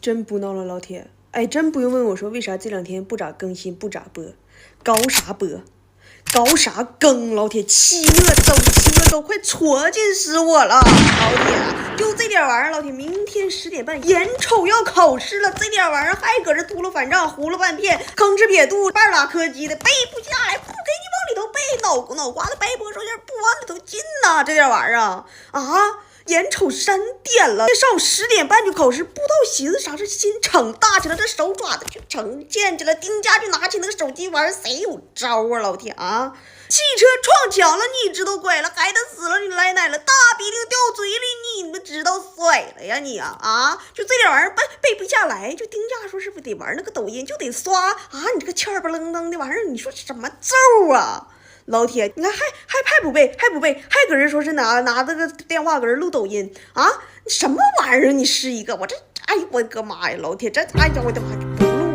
真不闹了，老铁！哎，真不用问我说为啥这2天不咋更新不咋播，搞啥播，搞啥更？老铁，气我都快戳进死我了！老铁，就这点玩意儿，老铁，明天10点半眼瞅要考试了，这点玩意儿还搁这秃噜反账，糊了半天，吭哧瘪肚，半拉磕叽的，背不下来，不给你往里头背，脑瓜子掰脖手不往里头进呐！这点玩意儿啊！眼瞅3点了，上午10点半就考试，不知道寻思啥，这心逞大去了，这手爪子就成剑去了，丁家就拿起那个手机玩，谁有招啊？老铁啊！汽车撞墙了，你知道拐了，孩子死了，你来奶了，大鼻涕掉嘴里，你们知道甩了呀你啊！就这点玩意儿背不下来，就丁家说是不是得玩那个抖音，就得刷啊！你这个欠儿不楞登的玩意儿，你说什么咒啊？老铁，你看还不背，还搁这说是拿这个电话搁这录抖音啊？你什么玩意儿？你是一个我这，哎呦我的个妈呀！老铁，这哎呀我的妈，不录